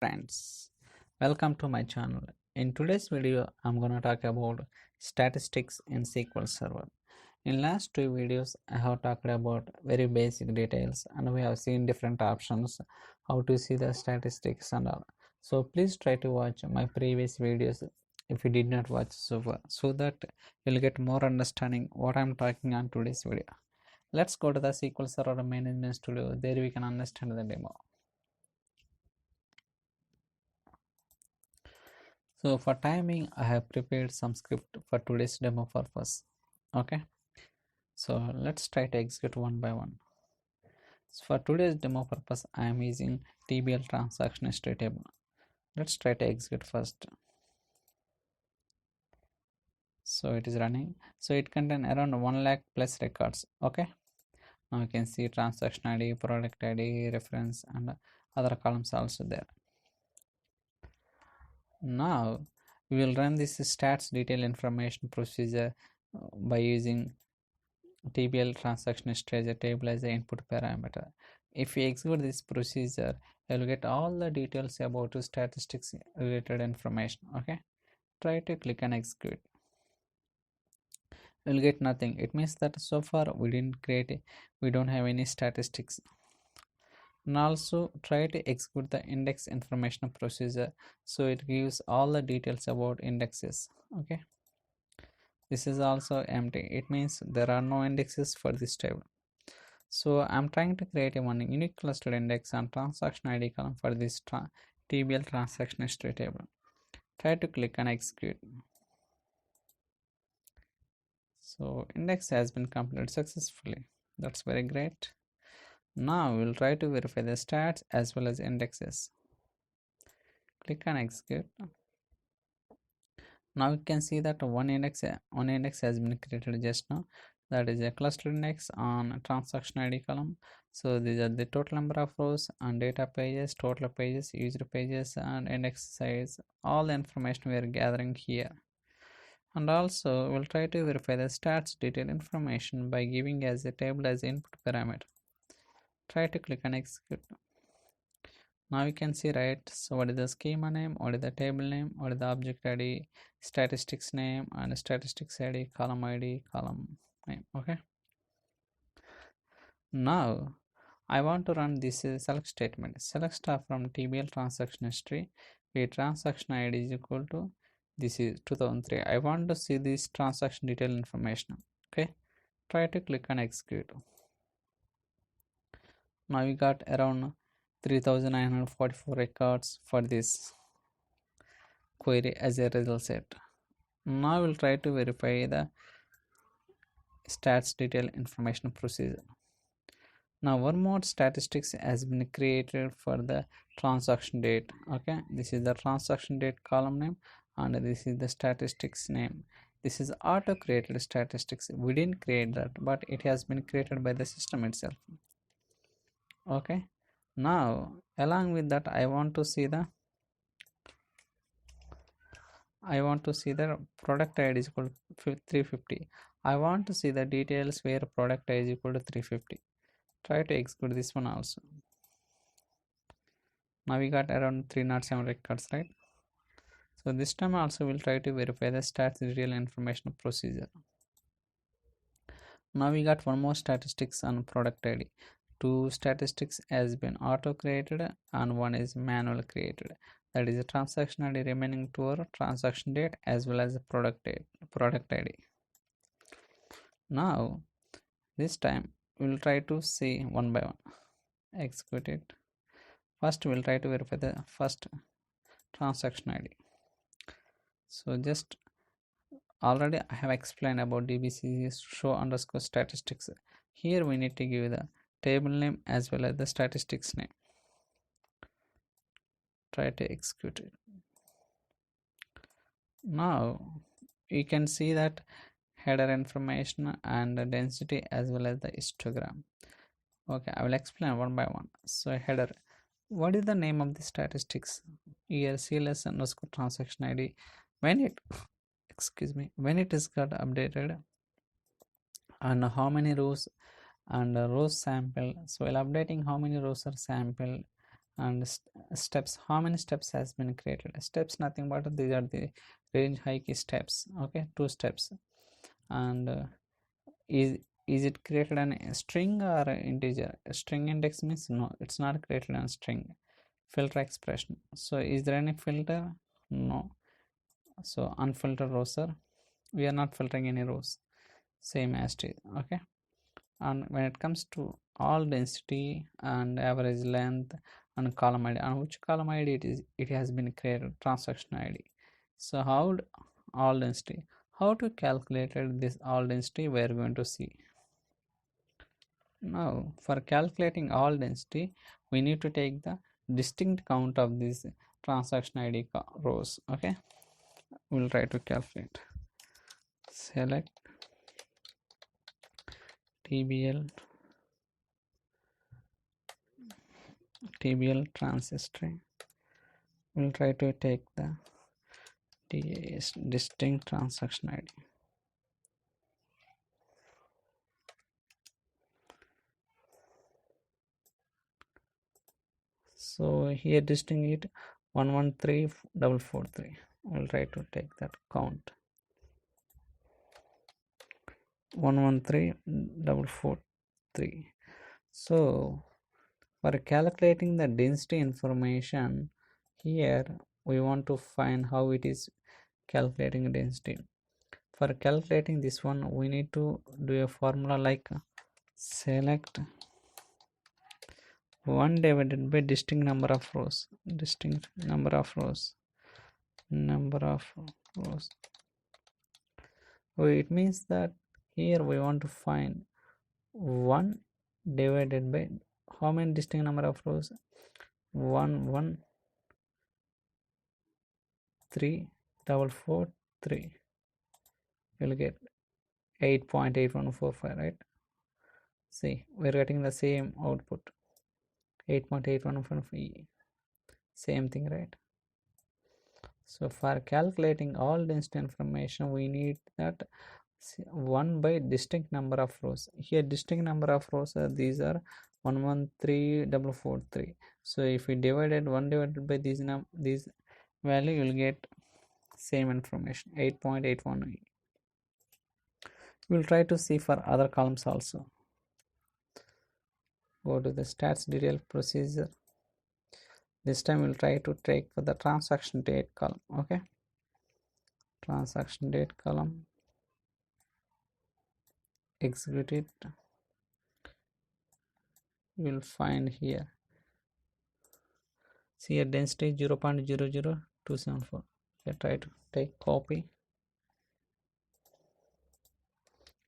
Friends, welcome to my channel. In today's video I'm gonna talk about statistics in SQL Server. In last two videos I have talked about very basic details and we have seen different options how to see the statistics and all. So please try to watch my previous videos if you did not watch so far, so that you'll get more understanding what I'm talking on today's video. Let's go to the SQL Server Management Studio. There we can understand the demo. So for timing, I have prepared some script for today's demo purpose. Okay, so let's try to execute one by one. So for today's demo purpose, I am using TBL transaction history table. Let's try to execute first. So it is running. So it contains around 1 lakh plus records. Okay, now you can see transaction ID, product ID, reference, and other columns also there. Now we will run this stats detail information procedure by using TBL transaction history as a table as the input parameter. If we execute this procedure, you will get all the details about statistics related information. Okay, try to click on execute. You will get nothing. It means that so far we don't have any statistics. And also try to execute the index information procedure, so it gives all the details about indexes. Okay, this is also empty. It means there are no indexes for this table. So I'm trying to create a one unique clustered index and transaction ID column for this TBL transaction history table. Try to click on execute. So index has been completed successfully. That's very great. Now we'll try to verify the stats as well as indexes. Click on execute. Now you can see that one index has been created just now. That is a cluster index on transaction ID column. So these are the total number of rows and data pages, total pages, user pages, and index size. All the information we are gathering here. And also we'll try to verify the stats detail information by giving as a table as input parameter. Try to click on execute. Now you can see, right? So what is the schema name, what is the table name, what is the object ID, statistics name, and statistics ID, column ID, column name. Okay, now I want to run this select statement. Select star from TBL transaction history where transaction ID is equal to this is 2003. I want to see this transaction detail information. Okay, try to click on execute. Now we got around 3944 records for this query as a result set. Now we'll try to verify the stats detail information procedure. Now one more statistics has been created for the transaction date. Okay, this is the transaction date column name and this is the statistics name. This is auto created statistics. We didn't create that, but it has been created by the system itself. Okay, now along with that I want to see the product ID is equal to 350. I want to see the details where product ID is equal to 350. Try to execute this one also. Now we got around 307 records, right? So this time also we'll try to verify the stats detail information procedure. Now we got one more statistics on product ID. Two statistics has been auto created and one is manual created. That is a transaction ID remaining to our transaction date as well as the product ID. Now this time we'll try to see one by one. Execute it. First we'll try to verify the first transaction ID. So just already I have explained about DBC show underscore statistics. Here we need to give the table name as well as the statistics name. Try to execute it. Now you can see that header information and the density as well as the histogram. Okay, I will explain one by one. So header, what is the name of the statistics? Here CLS underscore transaction ID. When it when it is got updated and how many rows and rows sample. So while updating how many rows are sampled And steps, how many steps has been created? Steps nothing but these are the range high key steps. Okay, 2 steps. And is it created on a string or an integer? A string index means no, it's not created on string. Filter expression, so is there any filter? No. So unfiltered rows, sir, we are not filtering any rows, same as it is. Okay. And when it comes to all density and average length and column id, and which column id it has been created? Transaction id. So how all density, how to calculate this all density, we are going to see. Now for calculating all density, we need to take the distinct count of these transaction id rows. Okay, we'll try to calculate. Select tbl transistor. We'll try to take the distinct transaction id. So here distinct it 113443. We'll try to take that count 113443. So for calculating the density information, here we want to find how it is calculating density. For calculating this one, we need to do a formula like select 1 divided by distinct number of rows, So it means that here we want to find 1 divided by how many distinct number of rows? 1 1 3 4 4 3. You'll get 8.8145, right? See, we're getting the same output, 8.8145, same thing, right? So for calculating all density information, we need that 1 by distinct number of rows. Here distinct number of rows are, these are 113443. So if we divided 1 divided by these value, you will get same information, 8.818. We'll try to see for other columns also. Go to the stats detail procedure. This time we'll try to take for the transaction date column. Okay, transaction date column, execute it. You'll find here, see a density 0.00274. Okay, try to take copy.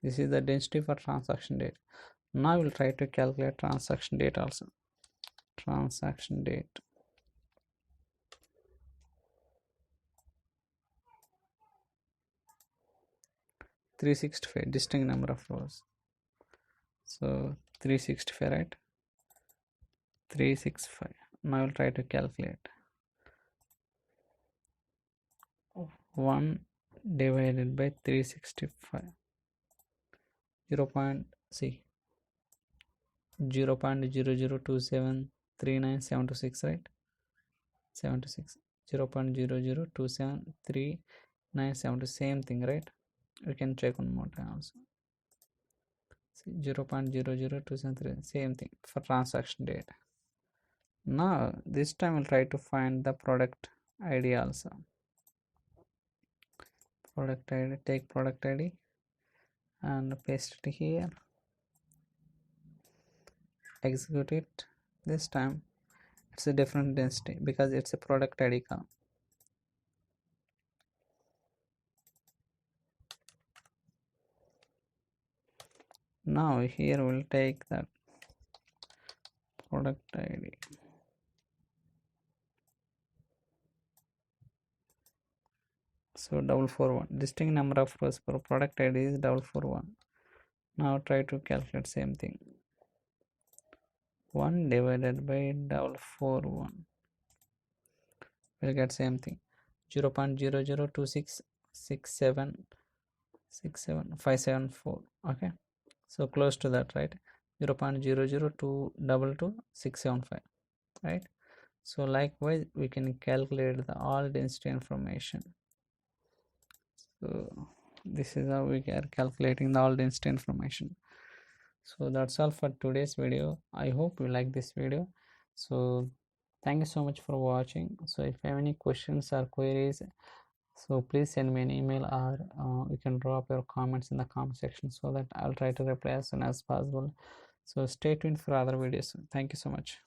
This is the density for transaction date. Now we'll try to calculate transaction date also. Transaction date, (365) distinct number of rows. So 365, right? 365. Now we'll try to calculate 1 divided by 365, 0.00273976, right? 76, 0.00273976, same thing, right? We can check one more time also. 0.00273, same thing for transaction date. Now this time we'll try to find the product ID also. Product ID, take product ID and paste it here, execute it. This time it's a different density because it's a product ID column. Now here we'll take that product ID. So 441, distinct number of rows for product ID is 441. Now try to calculate same thing, 1 divided by 441, we'll get same thing, 0.00266767574. Okay, so close to that, right? 0.002222675, right? So likewise we can calculate the all density information. So this is how we are calculating the all density information. So that's all for today's video. I hope you like this video. So thank you so much for watching. So if you have any questions or queries, so please send me an email, or you can drop your comments in the comment section so that I'll try to reply as soon as possible. So stay tuned for other videos. Thank you so much.